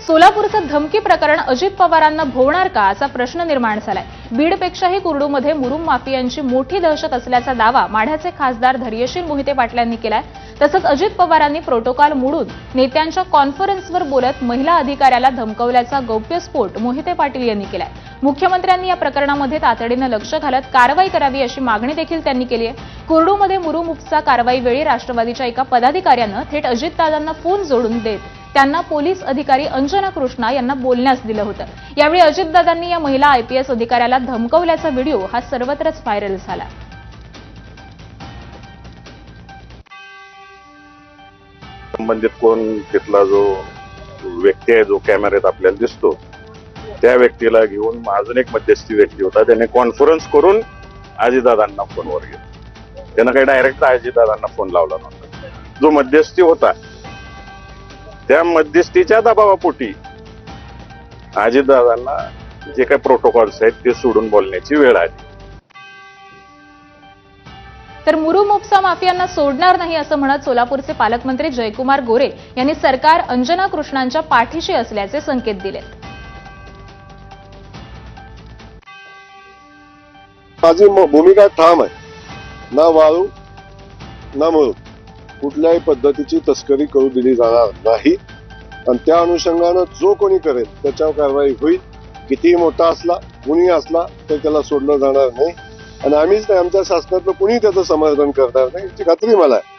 सोलापूरचं धमकी प्रकरण अजित पवारांना भोवणार का असा प्रश्न निर्माण झालाय। बीडपेक्षाही कुर्डूमध्ये मुरुम माफियांची मोठी दहशत असल्याचा दावा माढ्याचे खासदार धैर्यशील मोहिते पाटील यांनी केलाय। तसंच अजित पवारांनी प्रोटोकॉल मोडून नेत्यांच्या कॉन्फरन्सवर बोलत महिला अधिकाऱ्याला धमकवल्याचा गौप्यस्फोट मोहिते पाटील यांनी केलाय। मुख्यमंत्र्यांनी या प्रकरणामध्ये तातडीनं लक्ष घालत कारवाई करावी अशी मागणी देखील त्यांनी केली आहे। कुर्डूमध्ये मुरुम उपसा कारवाईवेळी राष्ट्रवादीच्या एका पदाधिकाऱ्यानं थेट अजितदादांना फोन जोडून देत त्यांना पोलीस अधिकारी अंजना कृष्णा यांना बोलण्यास दिलं होतं। यावेळी अजितदादांनी या महिला आयपीएस अधिकाऱ्याला धमकवल्याचा व्हिडिओ हा सर्वत्रच व्हायरल झाला। संबंधित कोण तिथला जो व्यक्ती आहे जो कॅमेऱ्यात आपल्याला दिसतो त्या व्यक्तीला घेऊन अजून एक मध्यस्थी व्यक्ती होता, त्याने कॉन्फरन्स करून अजितदादांना फोनवर घेतला। त्यानं काही डायरेक्ट अजितदादांना फोन लावला नव्हता। जो मध्यस्थी होता त्या मध्यस्थीच्या दबावापोटी अजितदादांना जे काही प्रोटोकॉल्स आहेत ते सोडून बोलण्याची वेळ आली। तर मुरुम उपसा माफियांना सोडणार नाही असं म्हणत सोलापूरचे पालकमंत्री जयकुमार गोरे यांनी सरकार अंजना कृष्णांच्या पाठीशी असल्याचे संकेत दिले। माझी भूमिका ठाम आहे, ना वाळू ना मुरुम कुठल्याही पद्धतीची तस्करी करू दिली जाणार नाही आणि त्या अनुषंगानं जो कोणी करेल त्याच्यावर कारवाई होईल। कितीही मोठा असला कुणी असला तर त्याला सोडलं जाणार नाही आणि आम्हीच नाही, आमच्या शासनातलं कुणी त्याचं समर्थन करणार नाही याची खात्री मला आहे।